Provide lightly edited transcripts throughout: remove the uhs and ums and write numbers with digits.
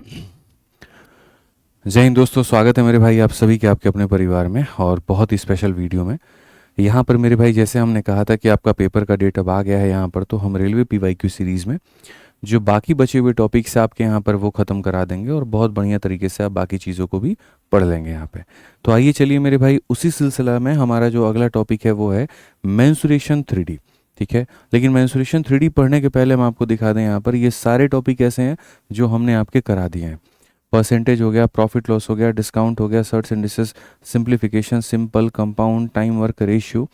जय हिंद दोस्तों, स्वागत है मेरे भाई आप सभी के आपके अपने परिवार में और बहुत ही स्पेशल वीडियो में। यहाँ पर मेरे भाई जैसे हमने कहा था कि आपका पेपर का डेट अब आ गया है यहाँ पर, तो हम रेलवे पीवाईक्यू सीरीज़ में जो बाकी बचे हुए टॉपिक्स आपके यहाँ पर वो ख़त्म करा देंगे और बहुत बढ़िया तरीके से आप बाकी चीज़ों को भी पढ़ लेंगे यहाँ पे। तो आइए चलिए मेरे भाई, उसी सिलसिला में हमारा जो अगला टॉपिक है वो है मेंसुरेशन 3D। ठीक है, लेकिन मेंसुरेशन 3D पढ़ने के पहले हम आपको दिखा दें यहाँ पर ये सारे टॉपिक ऐसे हैं जो हमने आपके करा दिए हैं। परसेंटेज हो गया, प्रॉफिट लॉस हो गया, डिस्काउंट हो गया, search indices, simplification, simple, compound, time work ratio,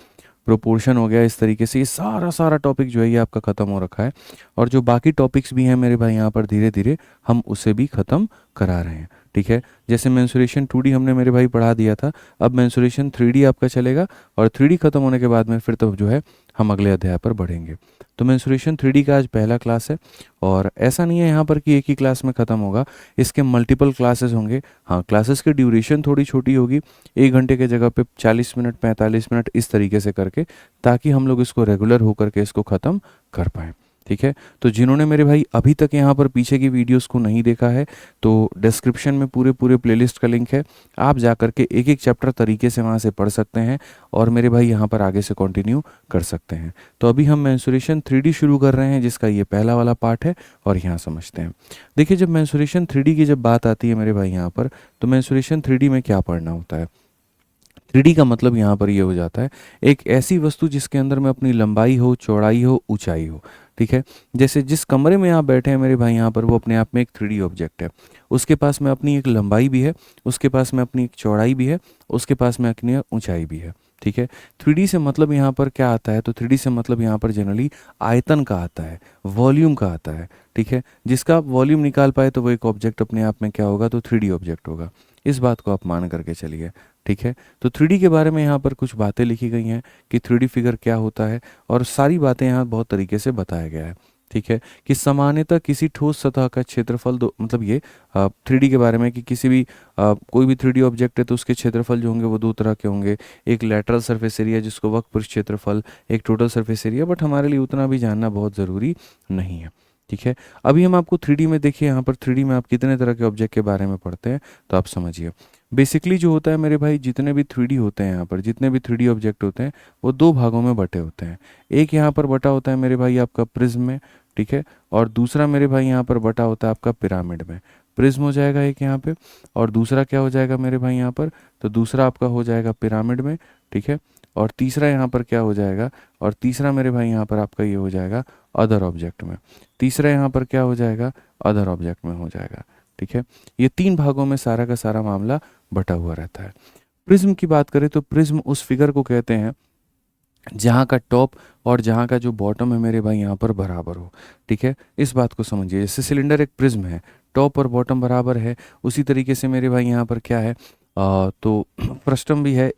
proportion हो गया। इस तरीके से ये सारा सारा टॉपिक जो है ये आपका ख़त्म हो रखा है और जो बाकी टॉपिक्स भी हैं मेरे भाई यहाँ पर धीरे धीरे हम उसे भी ख़त्म करा रहे हैं। ठीक है, जैसे मेंसुरेशन 2D हमने मेरे भाई पढ़ा दिया था, अब मेंसुरेशन 3D आपका चलेगा और 3D ख़त्म होने के बाद में फिर तो जो है हम अगले अध्याय पर बढ़ेंगे। तो मेंसुरेशन 3D का आज पहला क्लास है और ऐसा नहीं है यहाँ पर कि एक ही क्लास में ख़त्म होगा, इसके मल्टीपल क्लासेस होंगे। हाँ, क्लासेस की ड्यूरेशन थोड़ी छोटी होगी, 1 घंटे के जगह पे 40 मिनट 45 मिनट इस तरीके से करके, ताकि हम लोग इसको रेगुलर होकर के इसको ख़त्म कर पाएँ। ठीक है, तो जिन्होंने मेरे भाई अभी तक यहाँ पर पीछे की वीडियोस को नहीं देखा है तो डिस्क्रिप्शन में पूरे पूरे प्लेलिस्ट का लिंक है, आप जा कर के एक एक चैप्टर तरीके से वहाँ से पढ़ सकते हैं और मेरे भाई यहाँ पर आगे से कंटिन्यू कर सकते हैं। तो अभी हम मेंसुरेशन 3D शुरू कर रहे हैं जिसका ये पहला वाला पार्ट है और यहाँ समझते हैं। देखिए, जब मेंसुरेशन 3D की जब बात आती है मेरे भाई यहाँ पर, तो मेंसुरेशन 3D में क्या पढ़ना होता है। 3D का मतलब यहाँ पर ये हो जाता है एक ऐसी वस्तु जिसके अंदर में अपनी लंबाई हो, चौड़ाई हो, ऊंचाई हो। ठीक है, जैसे जिस कमरे में आप बैठे हैं मेरे भाई यहाँ पर, वो अपने आप में एक 3D ऑब्जेक्ट है। उसके पास में अपनी एक लंबाई भी है, उसके पास में अपनी एक चौड़ाई भी है, उसके पास में अपनी ऊंचाई भी है। ठीक है, 3D से मतलब यहाँ पर क्या आता है, तो 3D से मतलब यहाँ पर जनरली आयतन का आता है, वॉल्यूम का आता है। ठीक है, जिसका आप वॉल्यूम निकाल पाए तो वो एक ऑब्जेक्ट अपने आप में क्या होगा, तो 3D ऑब्जेक्ट होगा। इस बात को आप मान करके चलिए। ठीक है, तो 3D के बारे में यहाँ पर कुछ बातें लिखी गई हैं कि 3D फिगर क्या होता है और सारी बातें यहाँ बहुत तरीके से बताया गया है। ठीक है, कि सामान्यतः किसी ठोस सतह का क्षेत्रफल दो, मतलब ये 3D के बारे में कि किसी भी कोई भी 3D ऑब्जेक्ट है तो उसके क्षेत्रफल जो होंगे वो दो तरह के होंगे। एक लैटरल सरफेस एरिया जिसको वक्र पृष्ठ क्षेत्रफल, एक टोटल सरफेस एरिया, बट हमारे लिए उतना भी जानना बहुत ज़रूरी नहीं है। ठीक है, अभी हम आपको 3D में देखिए, यहाँ पर 3D में आप कितने तरह के ऑब्जेक्ट के बारे में पढ़ते हैं तो आप समझिए। बेसिकली जो होता है मेरे भाई, जितने भी 3D होते हैं यहाँ पर, जितने भी 3D ऑब्जेक्ट होते हैं वो दो भागों में बटे होते हैं। एक यहाँ पर बटा होता है मेरे भाई आपका प्रिज्म में। ठीक है, और दूसरा मेरे भाई यहाँ पर बटा होता है आपका पिरामिड में। प्रिज्म हो जाएगा एक यहाँ पे और दूसरा क्या हो जाएगा मेरे भाई यहाँ पर, तो दूसरा आपका हो जाएगा पिरामिड में। ठीक है, और तीसरा यहाँ पर क्या हो जाएगा, और तीसरा मेरे भाई यहाँ पर आपका ये हो जाएगा अदर ऑब्जेक्ट में। तीसरा यहाँ पर क्या हो जाएगा, अदर ऑब्जेक्ट में हो जाएगा। ठीक है, ये 3 भागों में सारा का सारा मामला बटा हुआ रहता है। प्रिज्म की बात करें तो प्रिज्म उस फिगर को कहते हैं जहाँ का टॉप और जहाँ का जो बॉटम है मेरे भाई यहाँ पर बराबर हो। ठीक है, इस बात को समझिए। जैसे सिलेंडर एक प्रिज्म है, टॉप और बॉटम बराबर है, उसी तरीके से मेरे भाई यहाँ पर क्या है, तो फ्रस्टम भी है।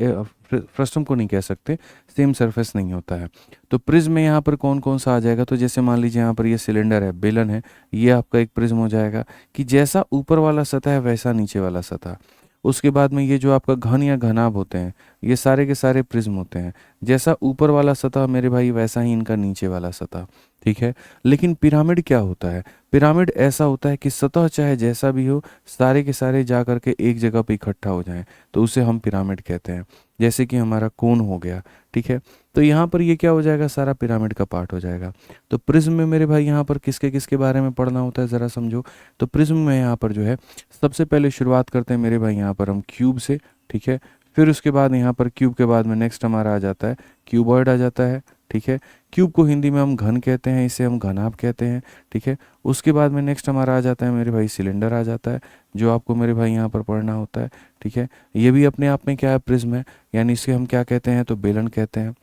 फ्रस्टम को नहीं कह सकते, सेम सरफेस नहीं होता है। तो प्रिज्म में यहाँ पर कौन कौन सा आ जाएगा, तो जैसे मान लीजिए यहाँ पर ये सिलेंडर है, बेलन है, ये आपका एक प्रिज्म हो जाएगा कि जैसा ऊपर वाला सतह है वैसा नीचे वाला सतह। उसके बाद में ये जो आपका घन या घनाभ होते हैं, ये सारे के सारे प्रिज्म होते हैं। जैसा ऊपर वाला सतह मेरे भाई वैसा ही इनका नीचे वाला सतह। ठीक है, लेकिन पिरामिड क्या होता है, पिरामिड ऐसा होता है कि सतह चाहे जैसा भी हो, सारे के सारे जा करके एक जगह पे इकट्ठा हो जाएं, तो उसे हम पिरामिड कहते हैं। जैसे कि हमारा कोन हो गया। ठीक है, तो यहाँ पर ये क्या हो जाएगा, सारा पिरामिड का पार्ट हो जाएगा। तो प्रिज्म में मेरे भाई यहाँ पर किसके किसके बारे में पढ़ना होता है ज़रा समझो। तो प्रिज्म में यहाँ पर जो है सबसे पहले शुरुआत करते हैं मेरे भाई यहाँ पर हम क्यूब से। ठीक है, फिर उसके बाद यहाँ पर क्यूब के बाद में नेक्स्ट हमारा आ जाता है क्यूबॉइड आ जाता है। ठीक है, क्यूब को हिंदी में हम घन कहते हैं, इसे हम घनाभ कहते हैं। ठीक है, उसके बाद में नेक्स्ट हमारा आ जाता है मेरे भाई सिलेंडर आ जाता है, जो आपको मेरे भाई यहाँ पर पढ़ना होता है। ठीक है, ये भी अपने आप में क्या है, प्रिज्म है, यानी इसे हम क्या कहते हैं, तो बेलन कहते हैं।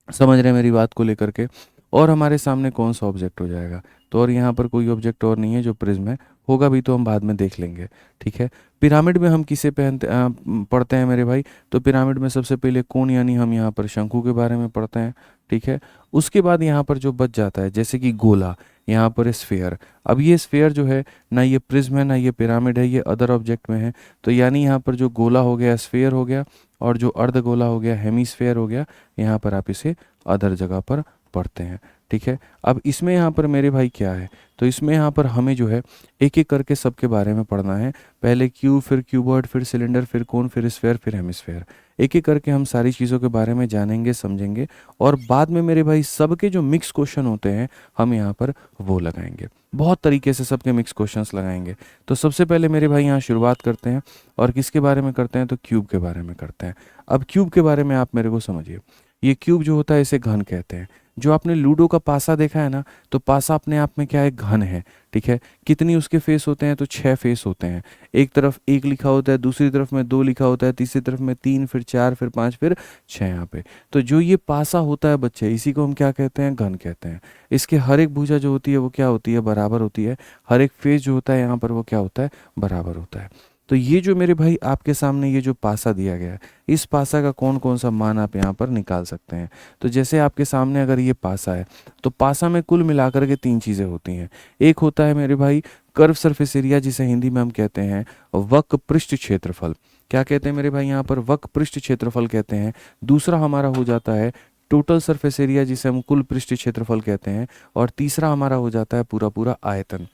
समझ रहे हैं मेरी बात को लेकर के। और हमारे सामने कौन सा ऑब्जेक्ट हो जाएगा, तो और यहाँ पर कोई ऑब्जेक्ट और नहीं है जो प्रिज्म है, होगा भी तो हम बाद में देख लेंगे। ठीक है, पिरामिड में हम किसे पढ़ते हैं मेरे भाई, तो पिरामिड में सबसे पहले कोन, यानी हम यहाँ पर शंकु के बारे में पढ़ते हैं। ठीक है, उसके बाद यहाँ पर जो बच जाता है जैसे कि गोला, यहाँ पर स्फेयर। अब ये स्फेयर जो है ना ये प्रिज्म है ना ये पिरामिड है, ये अदर ऑब्जेक्ट में है। तो यानी यहाँ पर जो गोला हो गया स्फेयर हो गया, और जो अर्धगोला हो गया हेमीस्फेयर हो गया, यहाँ पर आप इसे अदर जगह पर पढ़ते हैं। ठीक है। अब इसमें यहाँ पर मेरे भाई क्या है, तो इसमें यहाँ पर हमें जो है एक एक करके सबके बारे में पढ़ना है। पहले क्यूब, फिर क्यूबॉइड, फिर सिलेंडर, फिर कोन, फिर स्फेयर, फिर हेमिस्फेयर। एक एक करके हम सारी चीज़ों के बारे में जानेंगे, समझेंगे, और बाद में मेरे भाई सबके जो मिक्स क्वेश्चन होते हैं हम यहाँ पर वो लगाएंगे। बहुत तरीके से सबके मिक्स क्वेश्चंस लगाएंगे। तो सबसे पहले मेरे भाई यहाँ शुरुआत करते हैं, और किसके बारे में करते हैं, तो क्यूब के बारे में करते हैं। अब क्यूब के बारे में आप मेरे को समझिए। ये क्यूब जो होता है इसे घन कहते हैं। जो आपने लूडो का पासा देखा है ना, तो पासा अपने आप में क्या है, घन है। ठीक है। कितनी उसके फेस होते हैं, तो 6 फेस होते हैं। एक तरफ 1 लिखा होता है, दूसरी तरफ में 2 लिखा होता है, तीसरी तरफ में 3, फिर 4, फिर 5, फिर 6 यहाँ पे। तो जो ये पासा होता है बच्चे, इसी को हम क्या कहते हैं, घन कहते हैं। इसके हर एक भुजा जो होती है वो क्या होती है, बराबर होती है। हर एक फेस जो होता है यहाँ पर वो क्या होता है, बराबर होता है। तो ये जो मेरे भाई आपके सामने ये जो पासा दिया गया है, इस पासा का कौन कौन सा मान आप यहाँ पर निकाल सकते हैं। तो जैसे आपके सामने अगर ये पासा है, तो पासा में कुल मिलाकर के 3 चीज़ें होती हैं। एक होता है मेरे भाई कर्व सरफेस एरिया, जिसे हिंदी में हम कहते हैं वक्र पृष्ठ क्षेत्रफल। क्या कहते हैं मेरे भाई यहाँ पर, वक्र पृष्ठ क्षेत्रफल कहते हैं। दूसरा हमारा हो जाता है टोटल सरफेस एरिया, जिसे हम कुल पृष्ठ क्षेत्रफल कहते हैं। और तीसरा हमारा हो जाता है पूरा पूरा आयतन।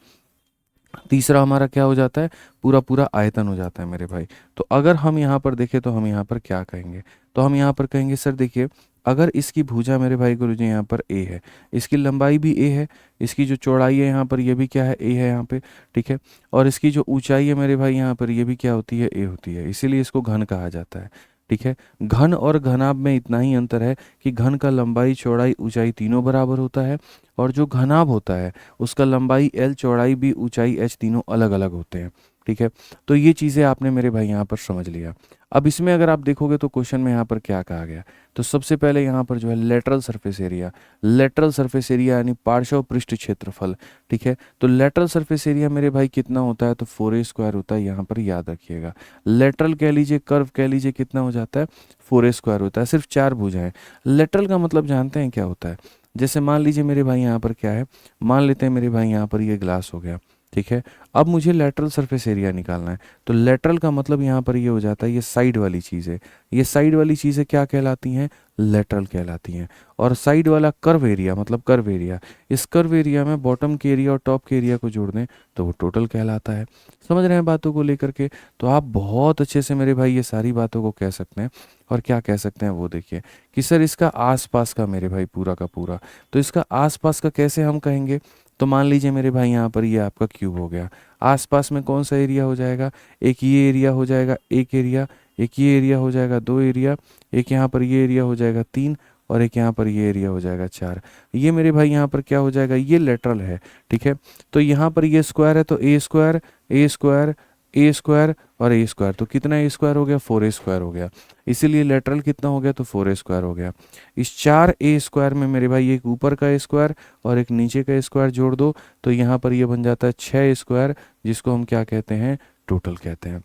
तीसरा हमारा क्या हो जाता है, पूरा पूरा आयतन हो जाता है मेरे भाई। तो अगर हम यहाँ पर देखें तो हम यहाँ पर क्या कहेंगे, तो हम यहाँ पर कहेंगे सर देखिए, अगर इसकी भुजा मेरे भाई को लीजिए यहाँ पर ए है, इसकी लंबाई भी ए है, इसकी जो चौड़ाई है यहाँ पर ये भी क्या है, ए है यहाँ पे। ठीक है। और इसकी जो ऊंचाई है मेरे भाई यहाँ पर ये भी क्या होती है, ए होती है। इसीलिए इसको घन कहा जाता है। ठीक है। घन और घनाभ में इतना ही अंतर है कि घन का लंबाई, चौड़ाई, ऊंचाई तीनों बराबर होता है, और जो घनाभ होता है उसका लंबाई एल, चौड़ाई भी, ऊंचाई एच तीनों अलग अलग होते हैं। ठीक है। तो ये चीज़ें आपने मेरे भाई यहाँ पर समझ लिया। अब इसमें अगर आप देखोगे तो क्वेश्चन में यहाँ पर क्या कहा गया, तो सबसे पहले यहाँ पर जो है lateral surface area, lateral surface area यानी पार्श्व पृष्ठ क्षेत्रफल। ठीक है। तो लेटरल सरफेस एरिया मेरे भाई कितना होता है, तो 4a² होता है, यहाँ पर याद रखिएगा। लेटरल कह लीजिए, कर्व कह लीजिए, कितना हो जाता है, 4a² होता है। सिर्फ 4 भुजाएं। लेटरल का मतलब जानते हैं क्या होता है, जैसे मान लीजिए मेरे भाई यहाँ पर क्या है, मान लेते हैं मेरे भाई यहाँ पर ये ग्लास हो गया। ठीक है। अब मुझे लेटरल सरफेस एरिया निकालना है, तो लेटरल का मतलब यहाँ पर ये हो जाता है, ये साइड वाली चीज़ें, ये साइड वाली चीज़ें क्या कहलाती हैं, लेटरल कहलाती हैं। और साइड वाला कर्व एरिया मतलब कर्व एरिया, इस कर्व एरिया में बॉटम के एरिया और टॉप के एरिया को जोड़ दें तो वो टोटल कहलाता है। समझ रहे हैं बातों को लेकर के। तो आप बहुत अच्छे से मेरे भाई ये सारी बातों को कह सकते हैं। और क्या कह सकते हैं वो देखिए कि सर इसका आसपास का मेरे भाई पूरा का पूरा, तो इसका आसपास का कैसे हम कहेंगे, तो मान लीजिए मेरे भाई यहाँ पर ये आपका क्यूब हो गया, आसपास में कौन सा एरिया हो जाएगा, एक ये एरिया हो जाएगा, एक एरिया, एक ये एरिया हो जाएगा, 2 एरिया, एक यहाँ पर ये एरिया हो जाएगा 3, और एक यहाँ पर ये एरिया हो जाएगा 4। ये मेरे भाई यहाँ पर क्या हो जाएगा, ये लेटरल है। ठीक है। तो यहाँ पर ये स्क्वायर है, तो a², a² a² और a², तो कितना a² हो गया, 4a² हो गया। इसीलिए लेटरल कितना हो गया, तो 4a² हो गया। इस 4a² में मेरे भाई एक ऊपर का a² और एक नीचे का a² जोड़ दो, तो यहाँ पर ये बन जाता है 6a², जिसको हम क्या कहते हैं, टोटल कहते हैं,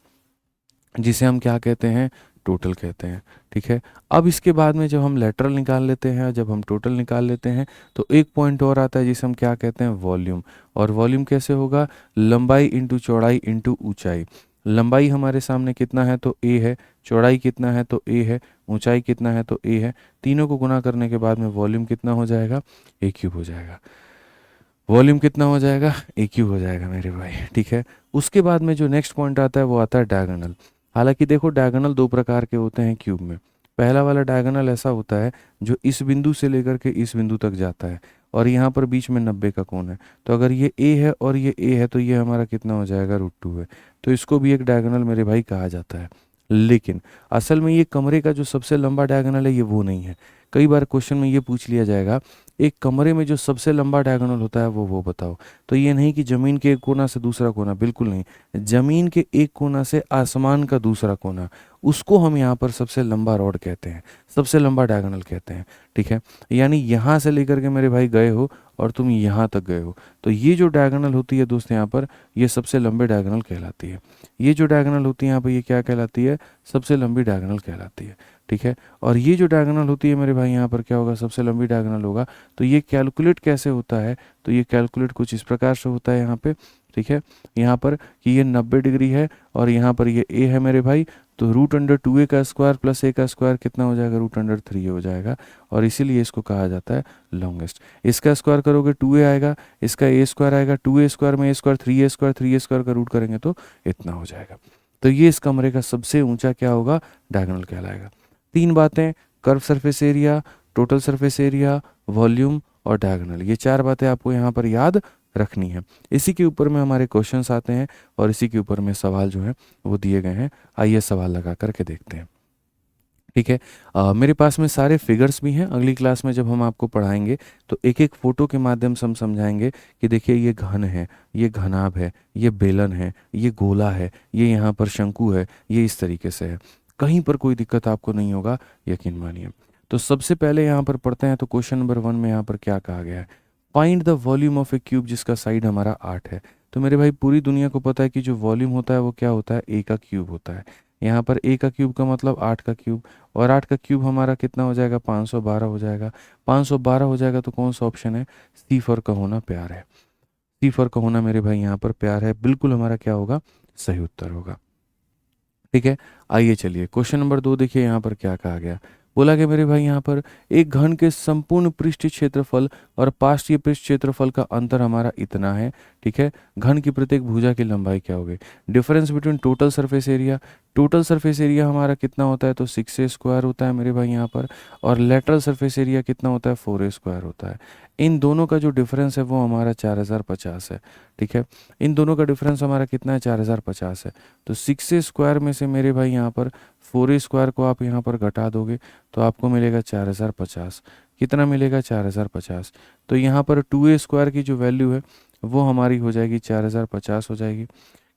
जिसे हम क्या कहते हैं, टोटल कहते हैं। ठीक है। अब इसके बाद में जब हम लेटरल निकाल लेते हैं, जब हम टोटल निकाल लेते हैं, तो एक पॉइंट और आता है जिसे हम क्या कहते हैं, वॉल्यूम। और वॉल्यूम कैसे होगा, लंबाई इंटू चौड़ाई इंटू ऊंचाई। लंबाई हमारे सामने कितना है, तो a है, चौड़ाई कितना है, तो a है, ऊंचाई कितना है, तो a है। तीनों को गुना करने के बाद में वॉल्यूम कितना हो जाएगा, a³ हो जाएगा। वॉल्यूम कितना हो जाएगा, a³ हो जाएगा मेरे भाई। ठीक है। उसके बाद में जो नेक्स्ट पॉइंट आता है वो आता है डायगोनल। हालांकि देखो डायगोनल 2 प्रकार के होते हैं क्यूब में। पहला वाला डायगोनल ऐसा होता है जो इस बिंदु से लेकर के इस बिंदु तक जाता है, और यहाँ पर बीच में 90 का कोण है। तो अगर ये a है और ये a है, तो ये हमारा कितना हो जाएगा, √2 है। तो इसको भी एक डायगोनल मेरे भाई कहा जाता है। लेकिन असल में ये कमरे का जो सबसे लंबा डायगोनल है ये वो नहीं है। कई बार क्वेश्चन में ये पूछ लिया जाएगा, एक कमरे में जो सबसे लंबा डायगोनल होता है वो बताओ। तो ये नहीं कि ज़मीन के एक कोना से दूसरा कोना, बिल्कुल नहीं। ज़मीन के एक कोना से आसमान का दूसरा कोना, उसको हम यहाँ पर सबसे लंबा रॉड कहते हैं, सबसे लंबा डायगोनल कहते हैं। ठीक है। यानी यहाँ से लेकर के मेरे भाई गए हो और तुम यहाँ तक गए हो, तो ये जो डायगोनल होती है दोस्त यहाँ पर, ये सबसे लंबे डायगोनल कहलाती है। ये जो डायगोनल होती है यहाँ पर, ये क्या कहलाती है, सबसे लंबी डायगोनल कहलाती है। ठीक है। और ये जो डायगोनल होती है मेरे भाई यहाँ पर क्या होगा, सबसे लंबी डायगोनल होगा। तो ये कैलकुलेट कैसे होता है, तो ये कैलकुलेट कुछ इस प्रकार से होता है यहाँ पे ठीक है, यहाँ पर कि ये 90 डिग्री है और यहाँ पर ये ए है मेरे भाई, तो रूट अंडर 2a का स्क्वायर प्लस a का स्क्वायर कितना हो जाएगा, रूट अंडर 3a हो जाएगा, और इसीलिए इसको कहा जाता है लॉन्गेस्ट। इसका स्क्वायर करोगे 2a आएगा, इसका a स्क्वायर आएगा, 2a स्क्वायर में a square 3a square, 3a square का रूट करेंगे तो इतना हो जाएगा। तो ये इस कमरे का सबसे ऊंचा क्या होगा, डायगोनल कहलाएगा। 3 बातें, curve surface area, total surface area, volume और डायगोनल, ये 4 बातें आपको यहाँ पर याद रखनी है। इसी के ऊपर में हमारे क्वेश्चंस आते हैं और इसी के ऊपर में सवाल जो है वो दिए गए हैं। आइए सवाल लगा करके देखते हैं। ठीक है, मेरे पास में सारे फिगर्स भी हैं। अगली क्लास में जब हम आपको पढ़ाएंगे तो एक एक फोटो के माध्यम से हम समझाएंगे कि देखिए ये घन है, ये घनाभ है, ये बेलन है, ये गोला है, ये यहाँ पर शंकु है, ये इस तरीके से है। कहीं पर कोई दिक्कत आपको नहीं होगा, यकीन मानिए। तो सबसे पहले यहाँ पर पढ़ते हैं। तो क्वेश्चन नंबर 1 में यहाँ पर क्या कहा गया है, find the volume of A cube जिसका साइड हमारा 8 है। तो मेरे भाई पूरी दुनिया को पता है कि जो वॉल्यूम होता है वो क्या होता है, ए का क्यूब होता है। यहाँ पर ए का क्यूब का मतलब 8 का क्यूब, और 8 का क्यूब हमारा कितना हो जाएगा, 512 हो जाएगा। 512 हो जाएगा तो कौन सा ऑप्शन है, सी फॉर का होना प्यार है। सी फॉर का होना मेरे भाई यहाँ पर प्यार है, बिल्कुल हमारा क्या होगा, सही उत्तर होगा। ठीक है, आइए चलिए क्वेश्चन नंबर 2 देखिए यहाँ पर क्या कहा गया। बोला कि मेरे भाई यहाँ पर एक घन के संपूर्ण पृष्ठ क्षेत्रफल और पार्श्वीय पृष्ठ क्षेत्रफल का अंतर हमारा इतना है। ठीक है, घन की प्रत्येक भुजा की लंबाई क्या होगी, difference between total surface area. Total surface area हमारा कितना होता है, तो 6a स्क्वायर होता है मेरे भाई यहाँ पर, और लेटरल सरफेस एरिया कितना होता है, 4a स्क्वायर होता है। इन दोनों का जो डिफरेंस है वो हमारा 4050 है। ठीक है, इन दोनों का डिफरेंस हमारा कितना है, 4050 है। तो 6a स्क्वायर में से मेरे भाई यहाँ पर 4a स्क्वायर को आप यहाँ पर घटा दोगे तो आपको मिलेगा 4050। कितना मिलेगा, 4050। तो यहाँ पर 2a स्क्वायर की जो वैल्यू है वो हमारी हो जाएगी 4050 हो जाएगी।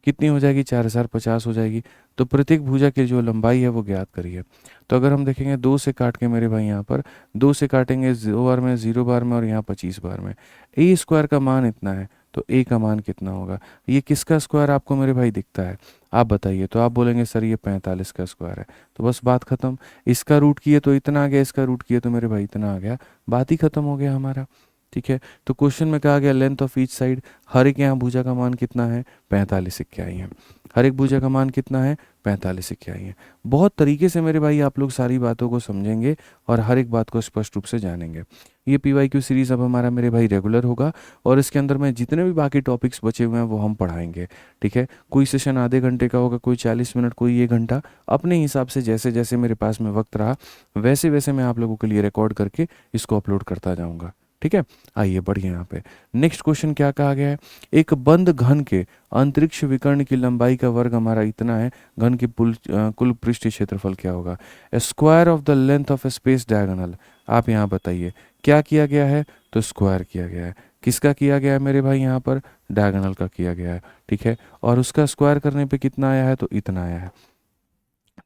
कितनी हो जाएगी, 4050 हो जाएगी। तो प्रत्येक भुजा की जो लंबाई है वो ज्ञात करिए। तो अगर हम देखेंगे 2 से काट के मेरे भाई यहाँ पर 2 से काटेंगे 0 बार में, 0 बार में, और यहाँ 25 बार में। ए स्क्वायर का मान इतना है तो ए का मान कितना होगा, ये किसका स्क्वायर आपको मेरे भाई दिखता है, आप बताइए। तो आप बोलेंगे सर ये 45 का स्क्वायर है। तो बस बात खत्म। इसका रूट किए तो इतना आ गया, इसका रूट किए तो मेरे भाई इतना आ गया, बात ही खत्म हो गया हमारा। ठीक है, तो क्वेश्चन में कहा गया लेंथ ऑफ ईच साइड, हर एक यहाँ भुजा का मान कितना है, 45 इक्याई है। हर एक भुजा का मान कितना है, 45 इक्याई है। बहुत तरीके से मेरे भाई आप लोग सारी बातों को समझेंगे और हर एक बात को स्पष्ट रूप से जानेंगे। ये PYQ सीरीज़ अब हमारा मेरे भाई रेगुलर होगा और इसके अंदर में जितने भी बाकी टॉपिक्स बचे हुए हैं वो हम पढ़ाएंगे। ठीक है, कोई सेशन आधे घंटे का होगा, कोई 40 मिनट, कोई 1 घंटा, अपने हिसाब से जैसे जैसे मेरे पास में वक्त रहा वैसे वैसे मैं आप लोगों के लिए रिकॉर्ड करके इसको अपलोड करता जाऊँगा। ठीक है, आइए बढ़िए। यहाँ पे नेक्स्ट क्वेश्चन क्या कहा गया है, एक बंद घन के अंतरिक्ष विकर्ण की लंबाई का वर्ग हमारा इतना है, घन की कुल पृष्ठीय क्षेत्रफल क्या होगा, square of the length of A space diagonal. आप यहाँ बताइए क्या किया गया है, तो स्क्वायर किया गया है। किसका किया गया है मेरे भाई, यहाँ पर डायगोनल का किया गया है। ठीक है, और उसका स्क्वायर करने पे कितना आया है, तो इतना आया है।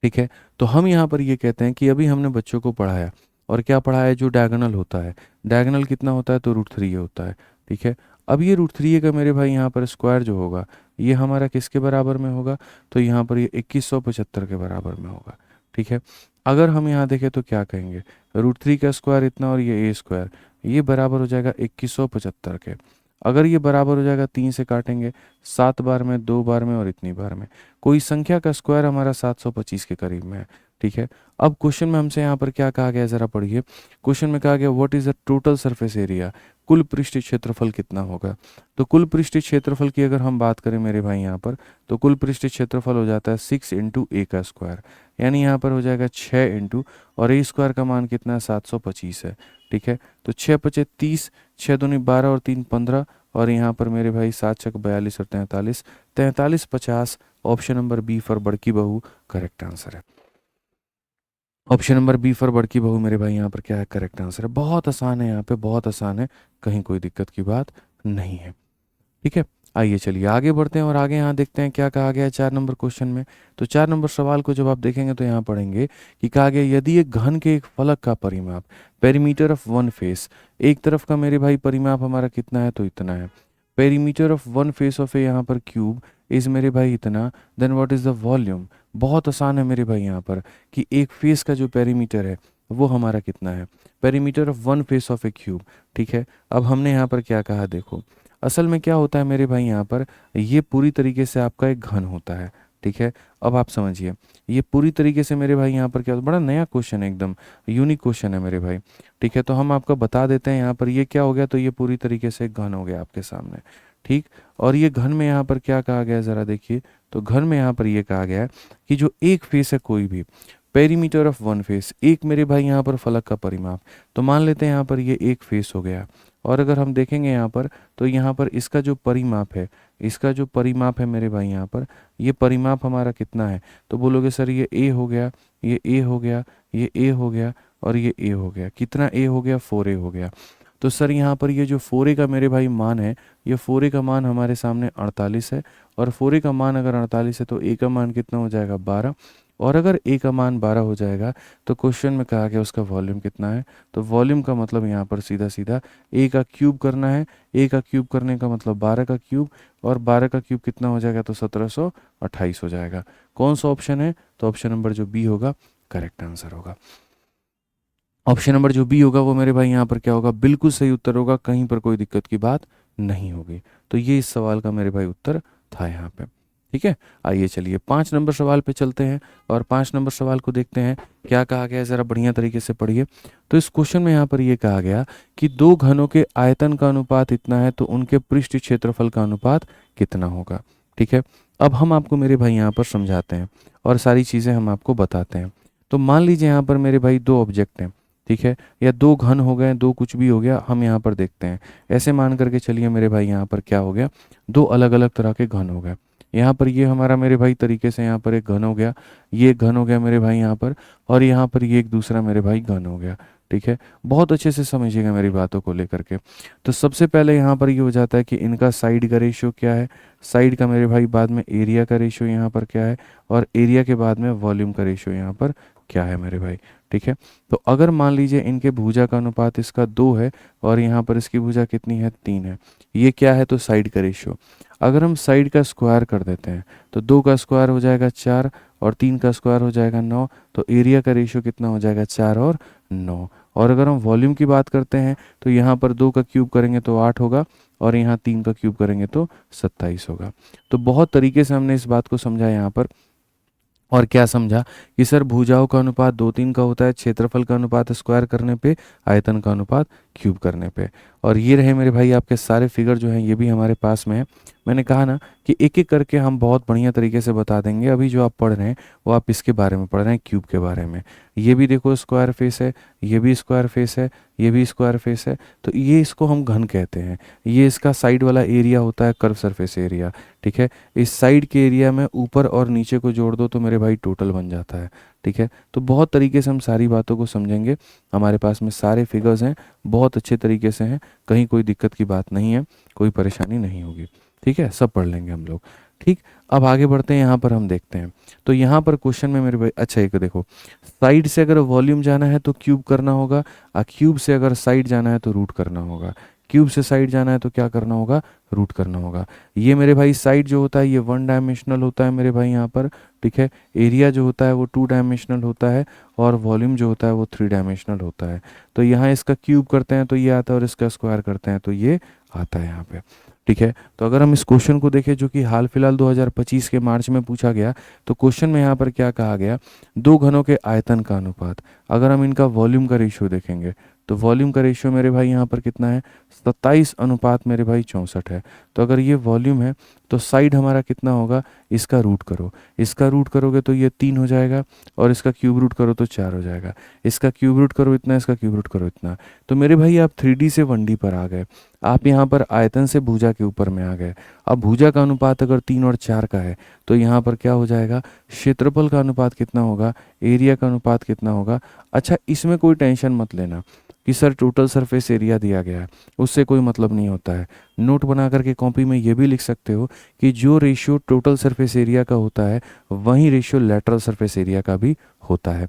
ठीक है, तो हम यहाँ पर ये कहते हैं कि अभी हमने बच्चों को पढ़ाया और क्या पढ़ा है, जो डायगोनल होता है, डायगोनल कितना होता है, तो √3 होता है। ठीक है, अब ये √3 का मेरे भाई यहाँ पर स्क्वायर जो होगा ये हमारा किसके बराबर में होगा, तो यहाँ पर ये 2175 के बराबर में होगा। ठीक है, अगर हम यहाँ देखें तो क्या कहेंगे, √3 का स्क्वायर इतना और ये a स्क्वायर, ये बराबर हो जाएगा 2175 के। अगर ये बराबर हो जाएगा 3 से काटेंगे 7 बार में, 2 बार में और इतनी बार में, कोई संख्या का स्क्वायर हमारा 725 के करीब में है। ठीक है, अब क्वेश्चन में हमसे यहाँ पर क्या कहा गया, जरा पढ़िए। क्वेश्चन में कहा गया what is the total surface area, कुल पृष्ठीय क्षेत्रफल कितना होगा। तो कुल पृष्ठीय क्षेत्रफल की अगर हम बात करें मेरे भाई यहाँ पर, तो कुल पृष्ठीय क्षेत्रफल हो जाता है 6 इंटू ए का स्क्वायर, यानी यहाँ पर हो जाएगा 6 इंटू, और ए स्क्वायर का मान कितना है, 725 है। ठीक है, तो 6 पचे 30, 6 दूनी 12 और 3 15, और यहाँ पर मेरे भाई 7 छक 42 और 43, 43 50। ऑप्शन नंबर बी फॉर बड़की बहू करेक्ट आंसर है। ऑप्शन नंबर बी फॉर बड़की बहू मेरे भाई यहाँ पर क्या है, करेक्ट आंसर है। बहुत आसान है, यहाँ पे बहुत आसान है, कहीं कोई दिक्कत की बात नहीं है। ठीक है, आइए चलिए आगे बढ़ते हैं और आगे यहाँ देखते हैं क्या कहा गया है 4 नंबर क्वेश्चन में। तो 4 नंबर सवाल को जब आप देखेंगे तो यहाँ पढ़ेंगे कि कहा गया यदि एक घन के एक फलक का परिमाप, पेरीमीटर ऑफ वन फेस, एक तरफ का मेरे भाई परिमाप हमारा कितना है, तो इतना है। Perimeter of one face of a यहाँ पर क्यूब इज मेरे भाई इतना, then what is the volume. बहुत आसान है मेरे भाई यहाँ पर कि एक फेस का जो पेरीमीटर है वो हमारा कितना है, perimeter of one face of A cube. ठीक है, अब हमने यहाँ पर क्या कहा देखो, असल में क्या होता है मेरे भाई यहाँ पर, ये पूरी तरीके से आपका एक घन होता है। ठीक है, अब आप समझिए, ये पूरी तरीके से मेरे भाई यहाँ पर क्या, बड़ा नया क्वेश्चन है, एकदम यूनिक क्वेश्चन है मेरे भाई। ठीक है, तो हम आपको बता देते हैं यहाँ पर ये क्या हो गया, तो ये पूरी तरीके से एक घन हो गया आपके सामने। ठीक, और ये घन में यहाँ पर क्या कहा गया है ज़रा देखिए, तो घन में यहाँ पर ये कहा गया है कि जो एक फेस है कोई भी, पेरीमीटर ऑफ वन फेस, एक मेरे भाई यहाँ पर फलक का परिमाप, तो मान लेते हैं यहाँ पर ये एक फेस हो गया। और अगर हम देखेंगे यहाँ पर, तो यहाँ पर इसका जो परिमाप है, इसका जो परिमाप है मेरे भाई यहाँ पर, ये परिमाप हमारा कितना है, तो बोलोगे सर ये ए हो गया, ये ए हो गया, ये ए हो गया, और ये ए हो गया। कितना ए हो गया, 4a हो गया। तो सर यहाँ पर ये जो 4a का मेरे भाई मान है, ये 4a का मान हमारे सामने 48 है, और 4a का मान अगर 48 है तो a का मान कितना हो जाएगा, 12। और अगर a का मान 12 हो जाएगा तो क्वेश्चन में कहा गया उसका वॉल्यूम कितना है, तो वॉल्यूम का मतलब यहाँ पर सीधा सीधा a का क्यूब करना है। a का क्यूब करने का मतलब 12 का क्यूब, और 12 का क्यूब कितना हो जाएगा, तो 1728 हो जाएगा। कौन सा ऑप्शन है, तो ऑप्शन नंबर जो बी होगा करेक्ट आंसर होगा। ऑप्शन नंबर जो बी होगा वो मेरे भाई यहाँ पर क्या होगा, बिल्कुल सही उत्तर होगा, कहीं पर कोई दिक्कत की बात नहीं होगी। तो ये इस सवाल का मेरे भाई उत्तर था यहाँ पे। ठीक है, आइए चलिए 5 नंबर सवाल पे चलते हैं, और 5 नंबर सवाल को देखते हैं क्या कहा गया है, ज़रा बढ़िया तरीके से पढ़िए। तो इस क्वेश्चन में यहाँ पर ये कहा गया कि दो घनों के आयतन का अनुपात इतना है तो उनके पृष्ठ क्षेत्रफल का अनुपात कितना होगा। ठीक है, अब हम आपको मेरे भाई यहाँ पर समझाते हैं और सारी चीज़ें हम आपको बताते हैं। तो मान लीजिए यहाँ पर मेरे भाई दो ऑब्जेक्ट हैं, ठीक है, या दो घन हो गए, दो कुछ भी हो गया, हम यहाँ पर देखते हैं। ऐसे मान करके चलिए मेरे भाई यहाँ पर क्या हो गया, दो अलग अलग तरह के घन हो गए। यहाँ पर ये हमारा मेरे भाई तरीके से यहाँ पर एक घन हो गया, ये एक घन हो गया मेरे भाई यहाँ पर, और यहाँ पर ये एक दूसरा मेरे भाई घन हो गया। ठीक है, बहुत अच्छे से समझिएगा मेरी बातों को लेकर के। तो सबसे पहले यहाँ पर ये हो जाता है कि इनका साइड का रेशियो क्या है, साइड का मेरे भाई बाद में एरिया का रेशियो यहाँ पर क्या है, और एरिया के बाद में वॉल्यूम का रेशियो यहाँ पर क्या है मेरे भाई। ठीक है, तो अगर मान लीजिए इनके भुजा का अनुपात इसका 2 है, और यहाँ पर इसकी भुजा कितनी है, 3 है, ये क्या है, तो साइड का रेशियो। अगर हम साइड का स्क्वायर कर देते हैं तो 2 का स्क्वायर हो जाएगा 4, और 3 का स्क्वायर हो जाएगा 9, तो एरिया का रेशियो कितना हो जाएगा, 4 और 9। और अगर हम वॉल्यूम की बात करते हैं तो यहाँ पर 2 का क्यूब करेंगे तो 8 होगा, और यहाँ 3 का क्यूब करेंगे तो 27 होगा। तो बहुत तरीके से हमने इस बात को समझा यहाँ पर। और क्या समझा कि सर भुजाओं का अनुपात 2-3 का होता है, क्षेत्रफल का अनुपात स्क्वायर करने पे, आयतन का अनुपात क्यूब करने पे। और ये रहे मेरे भाई आपके सारे फिगर जो हैं, ये भी हमारे पास में है। मैंने कहा ना कि एक एक करके हम बहुत बढ़िया तरीके से बता देंगे। अभी जो आप पढ़ रहे हैं वो आप इसके बारे में पढ़ रहे हैं, क्यूब के बारे में। ये भी देखो स्क्वायर फेस है, ये भी स्क्वायर फेस है, ये भी स्क्वायर फेस है, तो ये इसको हम घन कहते हैं। ये इसका साइड वाला एरिया होता है कर्व सरफेस एरिया। ठीक है, इस साइड के एरिया में ऊपर और नीचे को जोड़ दो तो मेरे भाई टोटल बन जाता है। ठीक है, तो बहुत तरीके से हम सारी बातों को समझेंगे। हमारे पास में सारे फिगर्स हैं, बहुत अच्छे तरीके से हैं, कहीं कोई दिक्कत की बात नहीं है, कोई परेशानी नहीं होगी। ठीक है, सब पढ़ लेंगे हम लोग। ठीक, अब आगे बढ़ते हैं, यहाँ पर हम देखते हैं। तो यहाँ पर क्वेश्चन में मेरे भाई अच्छा एक देखो, साइड से अगर वॉल्यूम जाना है तो क्यूब करना होगा, और क्यूब से अगर साइड जाना है तो रूट करना होगा। क्यूब से साइड जाना है तो क्या करना होगा, रूट करना होगा। ये मेरे भाई साइड जो होता है ये 1 डायमेंशनल होता है मेरे भाई यहाँ पर। ठीक है, एरिया जो होता है वो 2 डायमेंशनल होता है, और वॉल्यूम जो होता है वो 3 डायमेंशनल होता है। तो यहाँ इसका क्यूब करते हैं तो ये आता है, और इसका स्क्वायर करते हैं तो ये आता है यहाँ पे। ठीक है, तो अगर हम इस क्वेश्चन को देखें जो कि हाल फिलहाल 2025 के मार्च में पूछा गया, तो क्वेश्चन में यहाँ पर क्या कहा गया, दो घनों के आयतन का अनुपात। अगर हम इनका वॉल्यूम का रेशियो देखेंगे तो वॉल्यूम का रेशियो मेरे भाई यहाँ पर कितना है, 27 अनुपात मेरे भाई 64 है। तो अगर ये वॉल्यूम है तो साइड हमारा कितना होगा, इसका रूट करो, इसका रूट करोगे तो ये 3 हो जाएगा, और इसका क्यूब रूट करो तो 4 हो जाएगा। इसका क्यूब रूट करो इतना, इसका क्यूब रूट करो इतना। तो मेरे भाई आप 3D से 1D पर आ गए, आप यहाँ पर आयतन से भुजा के ऊपर में आ गए। अब भुजा का अनुपात अगर 3 और 4 का है तो यहाँ पर क्या हो जाएगा, क्षेत्रफल का अनुपात कितना होगा, एरिया का अनुपात कितना होगा। अच्छा, इसमें कोई टेंशन मत लेना कि सर टोटल सरफेस एरिया दिया गया है, उससे कोई मतलब नहीं होता है। नोट बना करके कॉपी में ये भी लिख सकते हो कि जो रेशियो टोटल सरफेस एरिया का होता है वही रेशियो लेटरल सरफेस एरिया का भी होता है।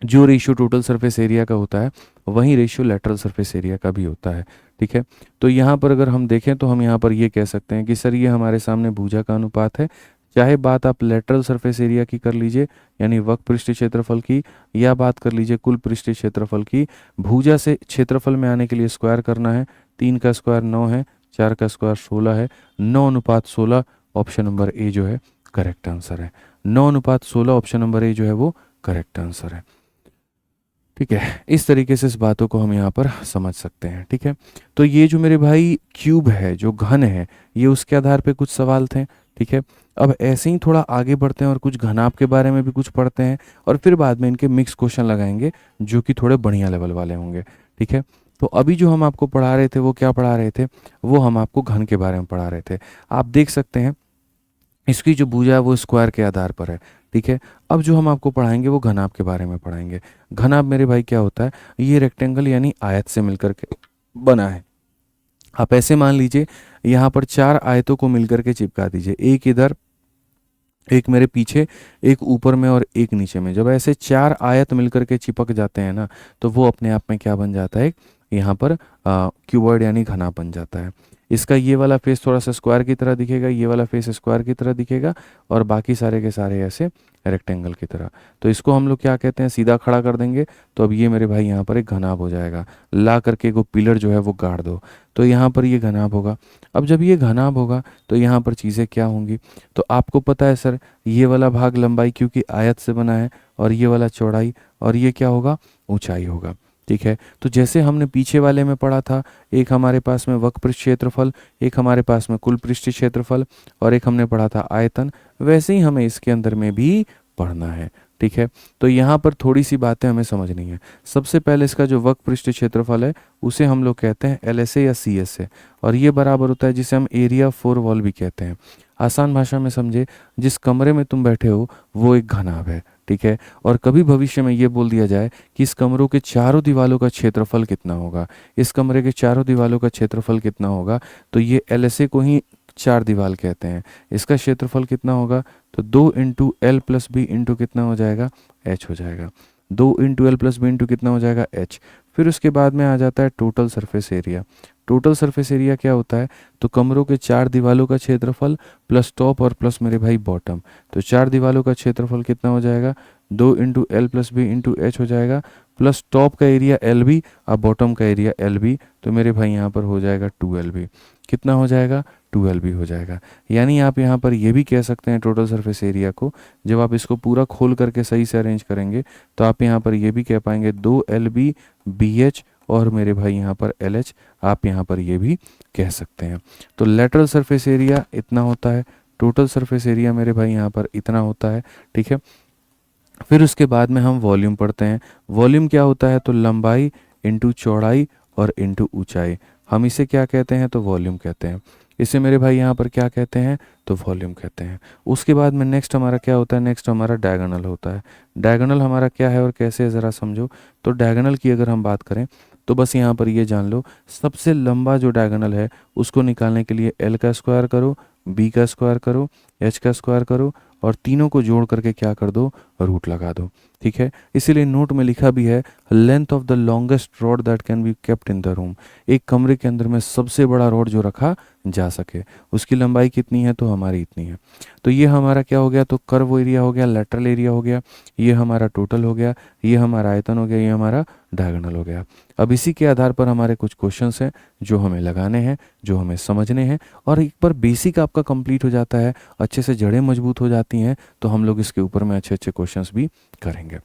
जो रेशियो टोटल सरफेस एरिया का होता है वही रेशियो लेटरल सरफेस एरिया का भी होता है। ठीक है, तो यहाँ पर अगर हम देखें तो हम यहाँ पर ये कह सकते हैं कि सर ये हमारे सामने भुजा का अनुपात है। चाहे बात आप लेटरल सरफेस एरिया की कर लीजिए, यानी वक्र पृष्ठीय क्षेत्रफल की, या बात कर लीजिए कुल पृष्ठीय क्षेत्रफल की, भुजा से क्षेत्रफल में आने के लिए स्क्वायर करना है। 3 का स्क्वायर 9 है, 4 का स्क्वायर 16 है। 9:16 ऑप्शन नंबर ए जो है करेक्ट आंसर है। 9:16 ऑप्शन नंबर ए जो है वो करेक्ट आंसर है। ठीक है, इस तरीके से इस बातों को हम यहाँ पर समझ सकते हैं। ठीक है, तो ये जो मेरे भाई क्यूब है, जो घन है, ये उसके आधार पे कुछ सवाल थे। ठीक है, अब ऐसे ही थोड़ा आगे बढ़ते हैं और कुछ घनाभ के बारे में भी कुछ पढ़ते हैं, और फिर बाद में इनके मिक्स क्वेश्चन लगाएंगे जो कि थोड़े बढ़िया लेवल वाले होंगे। ठीक है, तो अभी जो हम आपको पढ़ा रहे थे वो क्या पढ़ा रहे थे, वो हम आपको घन के बारे में पढ़ा रहे थे। आप देख सकते हैं इसकी जो भुजा है वो स्क्वायर के आधार पर है। ठीक है, अब जो हम आपको पढ़ाएंगे वो घनाभ के बारे में पढ़ाएंगे। घनाभ मेरे भाई क्या होता है, ये रेक्टेंगल यानी आयत से मिलकर के बना है। आप ऐसे मान लीजिए यहाँ पर 4 आयतों को मिलकर के चिपका दीजिए, एक इधर, एक मेरे पीछे, एक ऊपर में और एक नीचे में। जब ऐसे 4 आयत मिलकर के चिपक जाते हैं ना, तो वो अपने आप में क्या बन जाता है, यहाँ पर क्यूबॉइड यानी घना बन जाता है। इसका ये वाला फेस थोड़ा सा स्क्वायर की तरह दिखेगा, ये वाला फेस स्क्वायर की तरह दिखेगा, और बाकी सारे के सारे ऐसे रेक्टेंगल की तरह। तो इसको हम लोग क्या कहते हैं, सीधा खड़ा कर देंगे तो अब ये मेरे भाई यहाँ पर एक घनाभ हो जाएगा। ला करके वो पिलर जो है वो गाड़ दो, तो यहाँ पर ये घनाभ होगा। अब जब ये घनाभ होगा तो यहाँ पर चीज़ें क्या होंगी, तो आपको पता है सर, ये वाला भाग लंबाई क्योंकि आयत से बना है, और ये वाला चौड़ाई, और ये क्या होगा, ऊंचाई होगा। ठीक है, तो जैसे हमने पीछे वाले में पढ़ा था, एक हमारे पास में वक्र पृष्ठ क्षेत्रफल, एक हमारे पास में कुल पृष्ठ क्षेत्रफल, और एक हमने पढ़ा था आयतन, वैसे ही हमें इसके अंदर में भी पढ़ना है। ठीक है, तो यहाँ पर थोड़ी सी बातें हमें समझनी है। सबसे पहले इसका जो वक्र पृष्ठ क्षेत्रफल है उसे हम लोग कहते हैं LSA या CSA, और ये बराबर होता है जिसे हम एरिया फोर वॉल भी कहते हैं। आसान भाषा में समझे, जिस कमरे में तुम बैठे हो वो एक घनाभ है। ठीक है, और कभी भविष्य में ये बोल दिया जाए कि इस कमरों के चारों दीवालों का क्षेत्रफल कितना होगा, इस कमरे के चारों दीवालों का क्षेत्रफल कितना होगा, तो ये LSA को ही 4 दीवार कहते हैं। इसका क्षेत्रफल कितना होगा, तो 2 into L plus B into कितना हो जाएगा, H हो जाएगा। 2 into L plus B into कितना हो जाएगा, H। फिर उसके बाद में आ जाता है total surface area. Total surface area क्या होता है, तो कमरों के 4 दीवालों का क्षेत्रफल प्लस टॉप और प्लस मेरे भाई बॉटम। तो 4 दीवालों का क्षेत्रफल कितना हो जाएगा, 2 into L plus B into H हो जाएगा, प्लस टॉप का एरिया LB और बॉटम का एरिया LB, तो मेरे भाई यहाँ पर हो जाएगा 2LB। कितना हो जाएगा, 2LB हो जाएगा। यानी आप यहाँ पर ये भी कह सकते हैं टोटल सरफेस एरिया को, जब आप इसको पूरा खोल करके सही से अरेंज करेंगे तो आप यहाँ पर ये भी कह पाएंगे 2LB BH और मेरे भाई यहाँ पर LH, आप यहाँ पर ये भी कह सकते हैं। तो लेटरल सरफेस एरिया इतना होता है, टोटल सरफेस एरिया मेरे भाई यहाँ पर इतना होता है। ठीक है, फिर उसके बाद में हम वॉल्यूम पढ़ते हैं। वॉल्यूम क्या होता है, तो लंबाई इंटू चौड़ाई और इंटू ऊंचाई, हम इसे क्या कहते हैं, तो वॉल्यूम कहते हैं। इसे मेरे भाई यहाँ पर क्या कहते हैं, तो वॉल्यूम कहते हैं। उसके बाद में नेक्स्ट हमारा क्या होता है, नेक्स्ट हमारा डायगोनल होता है। डायगोनल हमारा क्या है और कैसे है ज़रा समझो। तो डायगोनल की अगर हम बात करें तो बस यहाँ पर ये जान लो, सबसे लंबा जो डायगोनल है उसको निकालने के लिए L का स्क्वायर करो, B का स्क्वायर करो, H का स्क्वायर करो, और तीनों को जोड़ करके क्या कर दो, रूट लगा दो। ठीक है, इसीलिए नोट में लिखा भी है length of the longest rod that can be kept in the room. एक कमरे के अंदर में सबसे बड़ा रॉड जो रखा जा सके, उसकी लंबाई कितनी है, तो हमारी इतनी है। तो ये हमारा क्या हो गया, तो कर्व एरिया हो गया, लेटरल एरिया हो गया, ये हमारा टोटल हो गया, ये हमारा आयतन हो गया, ये हमारा डायगोनल हो गया। अब इसी के आधार पर हमारे कुछ क्वेश्चंस हैं जो हमें लगाने हैं, जो हमें समझने हैं, और एक बार बेसिक आपका कंप्लीट हो जाता है, अच्छे से जड़ें मजबूत हो जाती हैं, तो हम लोग इसके ऊपर में अच्छे अच्छे क्वेश्चंस भी करेंगे।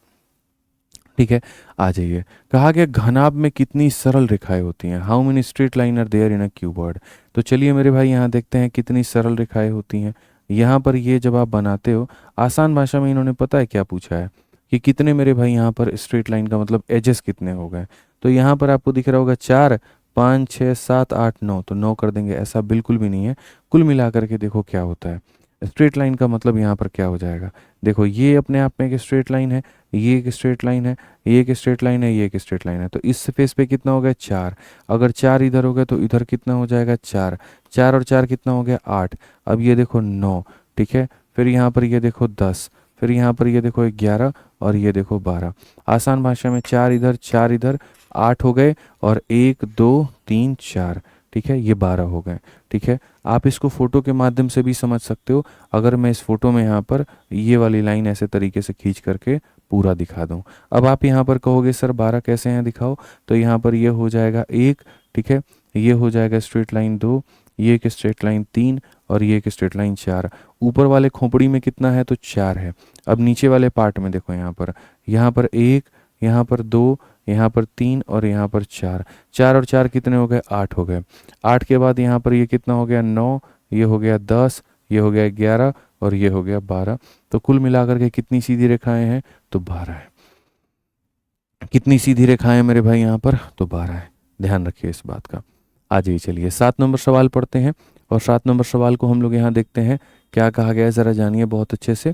ठीक है, आ जाइए। कहा गया घनाभ में कितनी सरल रेखाएं होती हैं, how many straight line are there in a cuboid. तो चलिए मेरे भाई यहाँ देखते हैं कितनी सरल रेखाएं होती हैं। यहाँ पर ये जब आप बनाते हो, आसान भाषा में इन्होंने पता है क्या पूछा है कि कितने मेरे भाई यहाँ पर स्ट्रेट लाइन का मतलब एजेस कितने हो गए। तो यहाँ पर आपको दिख रहा होगा 4, 5, 6, 7, 8, 9, तो 9 कर देंगे, ऐसा बिल्कुल भी नहीं है। कुल मिला करके देखो क्या होता है, स्ट्रेट लाइन का मतलब यहाँ पर क्या हो जाएगा, देखो ये अपने आप में एक स्ट्रेट लाइन है, ये एक स्ट्रेट लाइन है, ये एक स्ट्रेट लाइन है, ये एक स्ट्रेट लाइन है। तो इस फेस पे कितना हो गया, 4। अगर 4 इधर हो गया तो इधर कितना हो जाएगा, 4। 4 और 4 कितना हो गया, 8। अब ये देखो 9। ठीक है, फिर यहाँ पर ये देखो 10, फिर यहाँ पर ये देखो 11, और ये देखो 12। आसान भाषा में 4 इधर 4 इधर 8 हो गए, और 1 2 3 4, ठीक है, ये 12 हो गए। ठीक है, आप इसको फोटो के माध्यम से भी समझ सकते हो। अगर मैं इस फोटो में यहाँ पर ये वाली लाइन ऐसे तरीके से खींच करके पूरा दिखा दूँ, अब आप यहाँ पर कहोगे सर 12 कैसे हैं दिखाओ, तो यहाँ पर ये हो जाएगा 1, ठीक है, ये हो जाएगा स्ट्रेट लाइन 2, ये एक स्ट्रेट लाइन 3 और ये एक स्ट्रेट लाइन 4। ऊपर वाले खोपड़ी में कितना है तो 4 है। अब नीचे वाले पार्ट में देखो, यहाँ पर 1, यहाँ पर 2, यहाँ पर 3 और यहाँ पर 4। 4 और 4 कितने हो गए, 8 हो गए। 8 के बाद यहाँ पर ये कितना हो गया, 9, ये हो गया 10, ये हो गया 11 और ये हो गया 12। तो कुल मिलाकर के कितनी सीधी रेखाएं हैं तो 12 है। कितनी सीधी रेखाएं हैं मेरे भाई यहाँ पर तो 12 है। ध्यान रखिए इस बात का। आ जाइए, चलिए 7 नंबर सवाल पढ़ते हैं। और 7 नंबर सवाल को हम लोग यहाँ देखते हैं क्या कहा गया है, ज़रा जानिए बहुत अच्छे से।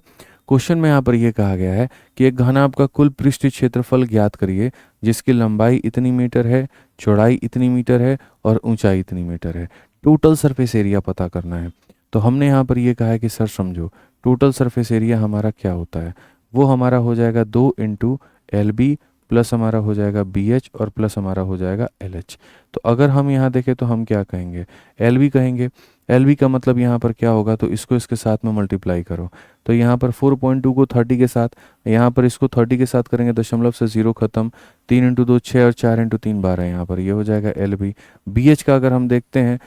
क्वेश्चन में यहाँ पर ये कहा गया है कि एक घनाभ का कुल पृष्ठ क्षेत्रफल ज्ञात करिए जिसकी लंबाई इतनी मीटर है, चौड़ाई इतनी मीटर है और ऊंचाई इतनी मीटर है। टोटल सरफेस एरिया पता करना है। तो हमने यहाँ पर ये कहा है कि सर समझो, टोटल सरफेस एरिया हमारा क्या होता है, वो हमारा हो जाएगा 2 इंटू LB प्लस हमारा हो जाएगा BH और प्लस हमारा हो जाएगा LH। तो अगर हम यहाँ देखें तो हम क्या कहेंगे, LB कहेंगे। LB का मतलब यहाँ पर क्या होगा, तो इसको इसके साथ में मल्टीप्लाई करो। तो यहाँ पर 4.2 को 30 के साथ, यहाँ पर इसको 30 के साथ करेंगे, दशमलव से 0 खत्म। 3 इंटू 2 6 और 4 इंटू 3 12, यहाँ पर ये हो जाएगा LB। BH का अगर हम देखते हैं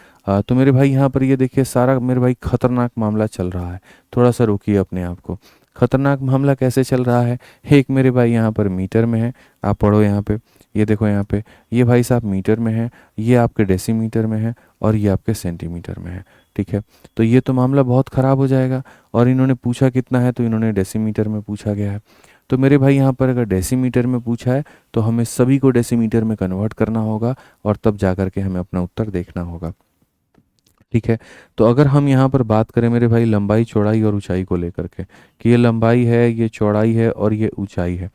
तो मेरे भाई यहाँ पर ये देखिए सारा मेरे भाई खतरनाक मामला चल रहा है। थोड़ा सा रोकिए अपने आप को। खतरनाक मामला कैसे चल रहा है, एक मेरे भाई यहाँ पर मीटर में है, आप पढ़ो यहाँ पे, ये देखो यहाँ पे, ये भाई साहब मीटर में है, ये आपके डेसीमीटर में है और ये आपके सेंटीमीटर में है। ठीक है, तो ये तो मामला बहुत ख़राब हो जाएगा। और इन्होंने पूछा कितना है, तो इन्होंने डेसीमीटर में पूछा गया है। तो मेरे भाई यहाँ पर अगर डेसीमीटर में पूछा है तो हमें सभी को डेसीमीटर में कन्वर्ट करना होगा और तब जा कर के हमें अपना उत्तर देखना होगा। ठीक है, तो अगर हम यहाँ पर बात करें मेरे भाई लंबाई, चौड़ाई और ऊंचाई को लेकर के कि ये लंबाई है, ये चौड़ाई है और ये ऊंचाई है,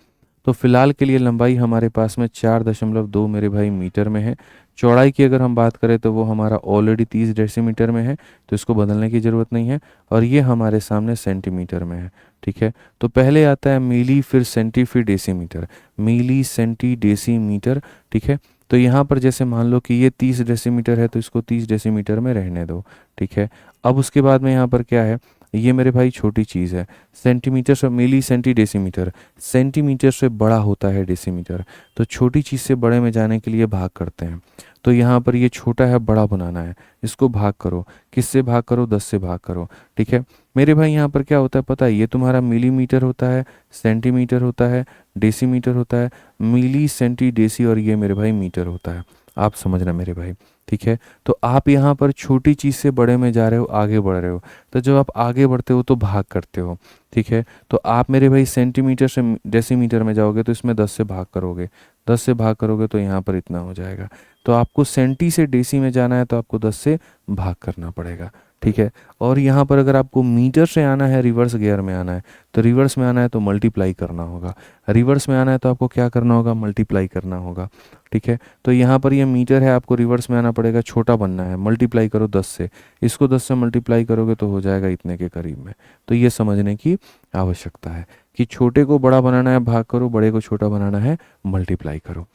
तो फिलहाल के लिए लंबाई हमारे पास में 4.2 मेरे भाई मीटर में है। चौड़ाई की अगर हम बात करें तो वो हमारा ऑलरेडी 30 डेसीमीटर में है, तो इसको बदलने की ज़रूरत नहीं है। और ये हमारे सामने सेंटीमीटर में है। ठीक है, तो पहले आता है मिली, फिर सेंटी, फिर डेसीमीटर। मिली, सेंटी, डेसीमीटर। ठीक है, तो यहाँ पर जैसे मान लो कि ये 30 डेसीमीटर है तो इसको 30 डेसीमीटर में रहने दो। ठीक है, अब उसके बाद में यहाँ पर क्या है, ये मेरे भाई छोटी चीज़ है, सेंटीमीटर से मिली, सेंटी, डेसीमीटर। सेंटीमीटर से बड़ा होता है डेसीमीटर, तो छोटी चीज़ से बड़े में जाने के लिए भाग करते हैं। तो यहाँ पर ये छोटा है, बड़ा बनाना है, इसको भाग करो। किससे भाग करो, 10 से भाग करो। ठीक है मेरे भाई, यहाँ पर क्या होता है पता है, ये तुम्हारा मिलीमीटर होता है, सेंटीमीटर होता है, डेसीमीटर होता है, मिली, सेंटी, डेसी और ये मेरे भाई मीटर होता है। आप समझना मेरे भाई। ठीक है, तो आप यहाँ पर छोटी चीज़ से बड़े में जा रहे हो, आगे बढ़ रहे हो, तो जब आप आगे बढ़ते हो तो भाग करते हो। ठीक है, तो आप मेरे भाई सेंटीमीटर से डेसीमीटर में जाओगे तो इसमें 10 से भाग करोगे, 10 से भाग करोगे तो यहाँ पर इतना हो जाएगा। तो आपको सेंटी से डेसी में जाना है तो आपको 10 से भाग करना पड़ेगा। ठीक है, और यहाँ पर अगर आपको मीटर से आना है, रिवर्स गियर में आना है, तो रिवर्स में आना है तो मल्टीप्लाई करना होगा। रिवर्स में आना है तो आपको क्या करना होगा, मल्टीप्लाई करना होगा। ठीक है, तो यहाँ पर ये मीटर है, आपको रिवर्स में आना पड़ेगा, छोटा बनना है, मल्टीप्लाई करो 10 से। इसको 10 से मल्टीप्लाई करोगे तो हो जाएगा इतने के करीब में। तो ये समझने की आवश्यकता है कि छोटे को बड़ा बनाना है भाग करो, बड़े को छोटा बनाना है मल्टीप्लाई करो।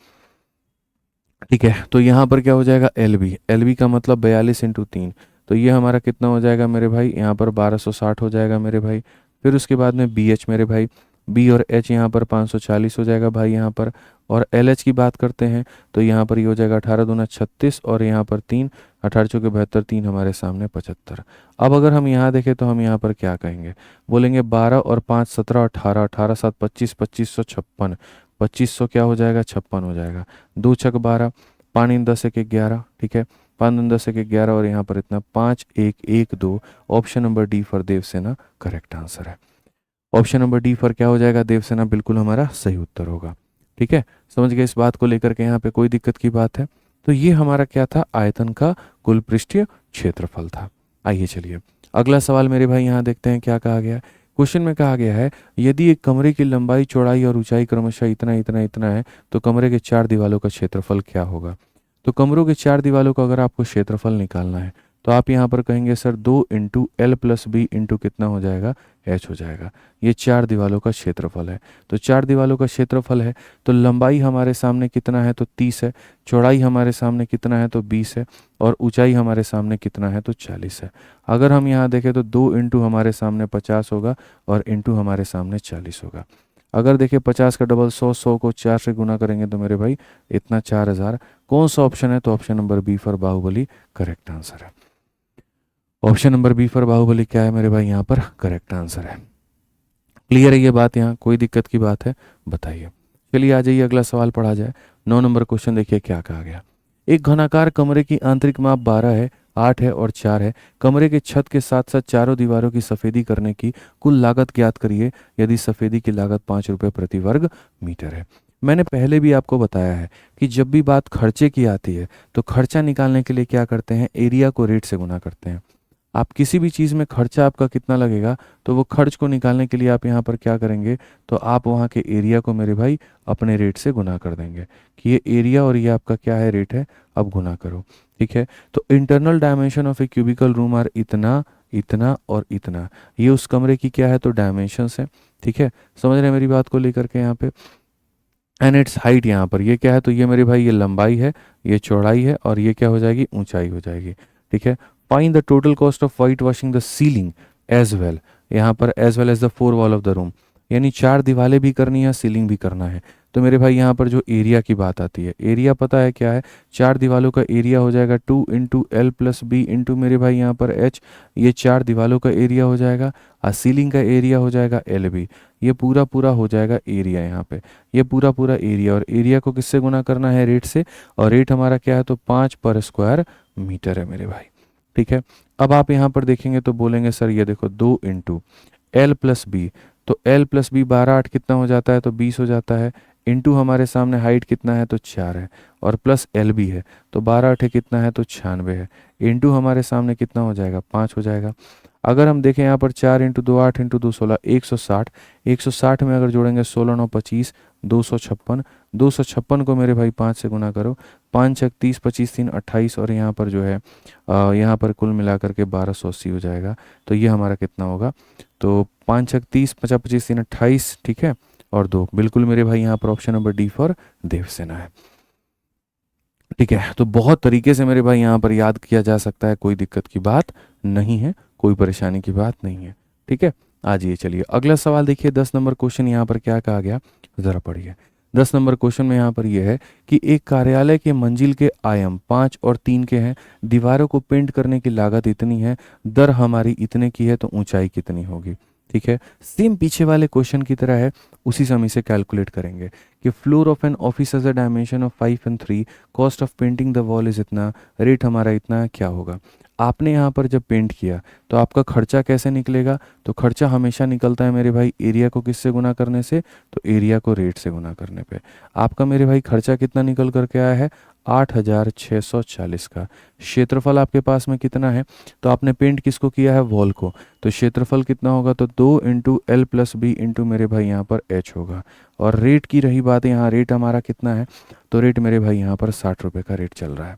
ठीक है, तो यहाँ पर क्या हो जाएगा, LB। LB का मतलब 42 इंटू 3, तो ये हमारा कितना हो जाएगा मेरे भाई, यहाँ पर 1260 हो जाएगा मेरे भाई। फिर उसके बाद में BH मेरे भाई, B और H यहाँ पर 540 हो जाएगा भाई यहाँ पर। और LH की बात करते हैं तो यहाँ पर ये हो जाएगा 18 दूना 36 और यहाँ पर 3, 18 चौके 72, 3 हमारे सामने 75। अब अगर हम यहाँ देखें तो हम यहाँ पर क्या कहेंगे, बोलेंगे 12 और 5 17, 18, 18 7 25, 2556, 2500 क्या हो जाएगा, 56 हो जाएगा। 2 छक 12, 5 10 1 11। ठीक है, 5 10 1 11 और यहाँ पर इतना 5 1 1 2। Option number D for Devsena correct answer है। ऑप्शन नंबर डी फॉर क्या हो जाएगा, देवसेना, बिल्कुल हमारा सही उत्तर होगा। ठीक है, समझ गए इस बात को लेकर के, यहाँ पे कोई दिक्कत की बात है। तो ये हमारा क्या था, आयतन का कुल पृष्ठीय क्षेत्रफल था। आइए चलिए अगला सवाल मेरे भाई यहाँ देखते हैं क्या कहा गया है। क्वेश्चन में कहा गया है यदि एक कमरे की लंबाई, चौड़ाई और ऊंचाई क्रमशः इतना इतना इतना है तो कमरे के 4 दीवालों का क्षेत्रफल क्या होगा। तो कमरों के 4 दीवालों का अगर आपको क्षेत्रफल निकालना है तो आप यहाँ पर कहेंगे sir 2 into L plus B into कितना हो जाएगा, H हो जाएगा। ये 4 दीवालों का क्षेत्रफल है। तो 4 दीवालों का क्षेत्रफल है तो लंबाई हमारे सामने कितना है तो 30 है, चौड़ाई हमारे सामने कितना है तो 20 है और ऊंचाई हमारे सामने कितना है तो 40 है। अगर हम यहाँ देखें तो 2 इंटू हमारे सामने 50 होगा और इंटू हमारे सामने 40 होगा। अगर देखिए 50 का डबल 100, 100 को 4 से गुना करेंगे तो मेरे भाई इतना 4000। कौन सा ऑप्शन है? तो option number B for Baahubali correct answer है। Option number B for Baahubali क्या है मेरे भाई? यहाँ पर करेक्ट आंसर है। क्लियर है ये बात? यहाँ कोई दिक्कत की बात है? बताइए। चलिए आ जाइए, अगला सवाल पढ़ा जाए। 9 नंबर क्वेश्चन देखिए क्या कहा गया। एक घनाकार कमरे की आंतरिक माप 12 है, 8 है और 4 है। कमरे के छत के साथ साथ चारों दीवारों की सफेदी करने की कुल लागत ज्ञात करिए यदि सफेदी की लागत 5 रुपये प्रति वर्ग मीटर है। मैंने पहले भी आपको बताया है कि जब भी बात खर्चे की आती है तो खर्चा निकालने के लिए क्या करते हैं? एरिया को रेट से गुना करते हैं। आप किसी भी चीज़ में खर्चा आपका कितना लगेगा तो वो खर्च को निकालने के लिए आप यहाँ पर क्या करेंगे? तो आप वहाँ के एरिया को मेरे भाई अपने रेट से गुना कर देंगे कि ये एरिया और ये आपका क्या है? रेट है। अब गुना करो, ठीक है। तो internal dimension of a cubical room are इतना, इतना और इतना। ये उस कमरे की क्या है? तो डायमेंशंस है, ठीक है। समझ रहे हैं मेरी बात को लेकर के यहाँ पे? एंड इट्स हाइट यहाँ पर ये क्या है? तो ये मेरे भाई ये लंबाई है, ये चौड़ाई है और ये क्या हो जाएगी? ऊंचाई हो जाएगी, ठीक है। Find the total cost of white washing the ceiling as well. यहाँ पर as well as the 4 wall of the room, यानी 4 दीवारें भी करनी है, सीलिंग भी करना है। तो मेरे भाई यहाँ पर जो एरिया की बात आती है, एरिया पता है क्या है? 4 दीवारों का एरिया हो जाएगा 2 into L plus B into मेरे भाई यहाँ पर एच। ये 4 दीवारों का एरिया हो जाएगा और सीलिंग का एरिया हो जाएगा एल बी। ये पूरा पूरा हो जाएगा एरिया यहाँ पे, ये पूरा पूरा एरिया। और एरिया को किससे गुना करना है? रेट से। और रेट हमारा क्या है? तो 5 पर स्क्वायर मीटर है मेरे भाई, ठीक है। अब आप यहाँ पर देखेंगे तो बोलेंगे सर ये देखो 2 इंटू एल प्लस बी। तो एल प्लस बी 12 8 कितना हो जाता है? तो 20 हो जाता है। इंटू हमारे सामने हाइट कितना है? तो 4 है और प्लस एल बी है तो 12 8 कितना है? तो 96 है। इंटू हमारे सामने कितना हो जाएगा? 5 हो जाएगा। अगर हम देखें यहाँ पर 4 इंटू 2 8 इंटू 2 16 160। 160 में अगर जोड़ेंगे 16 9 25 256। 256 को मेरे भाई 5 से गुना करो। 5 6 30 25 3 28 और यहाँ पर जो है यहाँ पर कुल मिलाकर के 1280 हो जाएगा। तो ये हमारा कितना होगा? तो 5 6 30 50 25 3 28, ठीक है। और 2 बिल्कुल मेरे भाई यहाँ पर option number D for Devsena है, ठीक है। तो बहुत तरीके से मेरे भाई यहाँ पर याद किया जा सकता है, कोई दिक्कत की बात नहीं है, कोई परेशानी की बात नहीं है, ठीक है। आ जाइए, चलिए अगला सवाल देखिए। 10 नंबर क्वेश्चन यहाँ पर क्या कहा गया, ज़रा पढ़िए। 10 नंबर क्वेश्चन में यहाँ पर यह है कि एक कार्यालय के मंजिल के आयाम 5 और 3 के हैं, दीवारों को पेंट करने की लागत इतनी है, दर हमारी इतने की है, तो ऊंचाई कितनी होगी, ठीक है। सेम पीछे वाले क्वेश्चन की तरह है, उसी समय से कैलकुलेट करेंगे कि floor of an office as a dimension of 5 and 3, cost of painting the wall is इतना, रेट हमारा इतना है, क्या होगा। आपने यहाँ पर जब पेंट किया तो आपका खर्चा कैसे निकलेगा? तो खर्चा हमेशा निकलता है मेरे भाई एरिया को किससे गुना करने से? तो एरिया को रेट से गुना करने पे। आपका मेरे भाई खर्चा कितना निकल करके आया है? 8640 का। क्षेत्रफल आपके पास में कितना है? तो आपने पेंट किसको किया है? वॉल को। तो क्षेत्रफल कितना होगा? तो 2 into L plus B into मेरे भाई यहाँ पर एच होगा। और रेट की रही बात, यहाँ रेट हमारा कितना है? तो रेट मेरे भाई यहाँ पर 60 रुपये का रेट चल रहा है।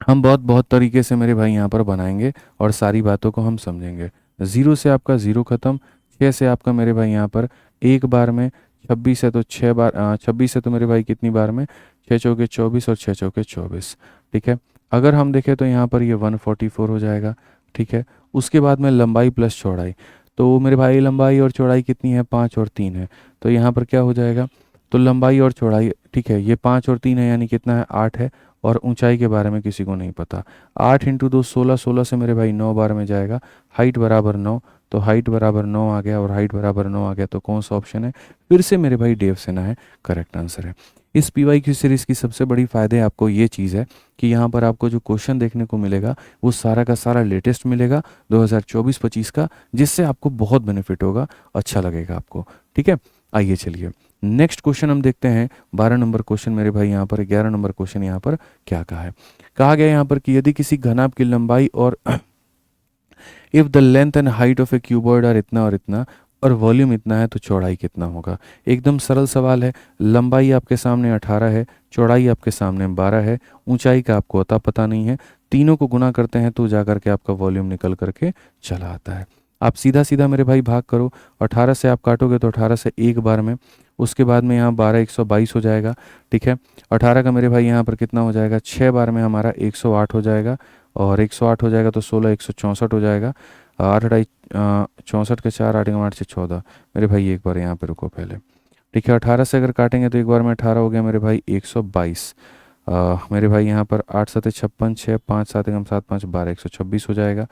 हम बहुत बहुत तरीके से मेरे भाई यहाँ पर बनाएंगे और सारी बातों को हम समझेंगे। 0 से आपका 0 खत्म, 6 से आपका मेरे भाई यहाँ पर एक बार में, 26 है तो 6 बार, 26 है तो मेरे भाई कितनी बार में? 6 चौके 24 और 6 चौके 24, ठीक है। अगर हम देखें तो यहाँ पर ये 144 हो जाएगा, ठीक है। उसके बाद में लंबाई प्लस चौड़ाई, तो मेरे भाई लंबाई और चौड़ाई कितनी है? 5 और 3 है। तो यहाँ पर क्या हो जाएगा? तो लंबाई और चौड़ाई, ठीक है, ये 5 और 3 है यानी कितना है? 8 है। और ऊंचाई के बारे में किसी को नहीं पता। 8 इंटू 2 16, 16 से मेरे भाई 9 बार में जाएगा। हाइट बराबर 9, तो हाइट बराबर 9 आ गया और हाइट बराबर 9 आ गया, तो कौन सा ऑप्शन है? फिर से मेरे भाई देवसेना है, करेक्ट आंसर है। इस पीवाईक्यू सीरीज़ की सबसे बड़ी फ़ायदे आपको ये चीज़ है कि यहाँ पर आपको जो क्वेश्चन देखने को मिलेगा वो सारा का सारा लेटेस्ट मिलेगा 2024-25 का, जिससे आपको बहुत बेनिफिट होगा, अच्छा लगेगा आपको, ठीक है। आइए चलिए नेक्स्ट क्वेश्चन हम देखते हैं। 12 नंबर क्वेश्चन मेरे भाई यहाँ पर, 11 नंबर क्वेश्चन यहाँ पर क्या कहा है? कहा गया यहाँ पर कि यदि किसी घनाभ की लंबाई और if the length and height of a cuboid are इतना और इतना और वॉल्यूम इतना है, तो चौड़ाई कितना होगा? एकदम सरल सवाल है। लंबाई आपके सामने 18 है, चौड़ाई आपके सामने 12 है, ऊंचाई का आपको अता पता नहीं है। तीनों को गुना करते हैं तो जा करके आपका वॉल्यूम निकल करके चला आता है। आप सीधा सीधा मेरे भाई भाग करो, 18 से आप काटोगे तो 18 से एक बार में, उसके बाद में यहाँ 12 122 हो जाएगा, ठीक है। 18 का मेरे भाई यहाँ पर कितना हो जाएगा? 6 बार में हमारा 108 हो जाएगा और 108 हो जाएगा तो 16 164 हो जाएगा। आठ अढ़ाई 64 के 4, 8 8 से 14। मेरे भाई एक बार यहाँ पे रुको पहले। ठीक है, 18 से अगर काटेंगे तो एक बार में 18 हो गया मेरे भाई 122। मेरे भाई यहाँ पर 8 7 56, 6 5 7 एकम 7 5 12, 126 हो जाएगा।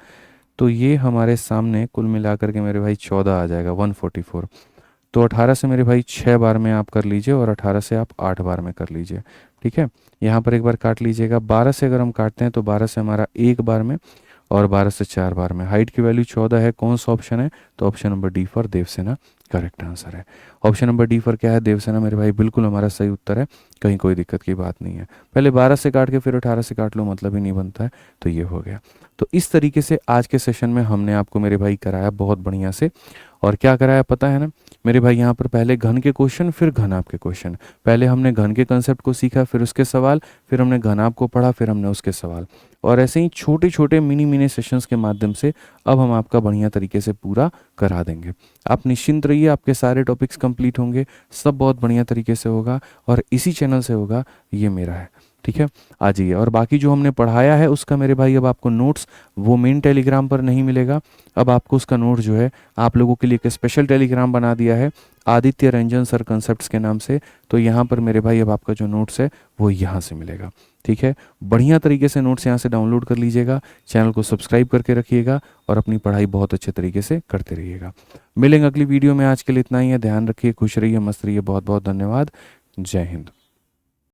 तो ये हमारे सामने कुल मिलाकर के मेरे भाई 14 आ जाएगा, 144। तो 18 से मेरे भाई 6 बार में आप कर लीजिए और 18 से आप 8 बार में कर लीजिए। ठीक है, यहाँ पर एक बार काट लीजिएगा। 12 से अगर हम काटते हैं तो 12 से हमारा एक बार में और 12 से 4 बार में। हाइट की वैल्यू 14 है। कौन सा ऑप्शन है? तो option number D for Devsena correct answer है। ऑप्शन नंबर डी फॉर क्या है? देवसेना मेरे भाई बिल्कुल हमारा सही उत्तर है, कहीं कोई दिक्कत की बात नहीं है। पहले 12 से काट के फिर 18 से काट लो, मतलब ही नहीं बनता है। तो ये हो गया। तो इस तरीके से आज के सेशन में हमने आपको मेरे भाई कराया बहुत बढ़िया से। और क्या कराया पता है ना मेरे भाई? यहाँ पर पहले घन के क्वेश्चन, फिर घनाभ के क्वेश्चन। पहले हमने घन के कंसेप्ट को सीखा, फिर उसके सवाल, फिर हमने घनाभ को पढ़ा, फिर हमने उसके सवाल। और ऐसे ही छोटे छोटे मिनी मिनी सेशंस के माध्यम से अब हम आपका बढ़िया तरीके से पूरा करा देंगे। आप निश्चिंत रहिए, आपके सारे टॉपिक्स कंप्लीट होंगे, सब बहुत बढ़िया तरीके से होगा और इसी चैनल से होगा, ये मेरा है। ठीक है, आ जाइए। और बाकी जो हमने पढ़ाया है उसका मेरे भाई अब आपको नोट्स वो मेन टेलीग्राम पर नहीं मिलेगा। अब आपको उसका नोट जो है आप लोगों के लिए एक स्पेशल टेलीग्राम बना दिया है आदित्य रंजन सर कंसेप्ट्स के नाम से। तो यहाँ पर मेरे भाई अब आपका जो नोट्स है वो यहाँ से मिलेगा। ठीक है, बढ़िया तरीके से नोट्स यहाँ से डाउनलोड कर लीजिएगा, चैनल को सब्सक्राइब करके रखिएगा और अपनी पढ़ाई बहुत अच्छे तरीके से करते रहिएगा। मिलेंगे अगली वीडियो में। आज के लिए इतना ही है। ध्यान रखिए, खुश रहिए, मस्त रहिए। बहुत बहुत धन्यवाद। जय हिंद।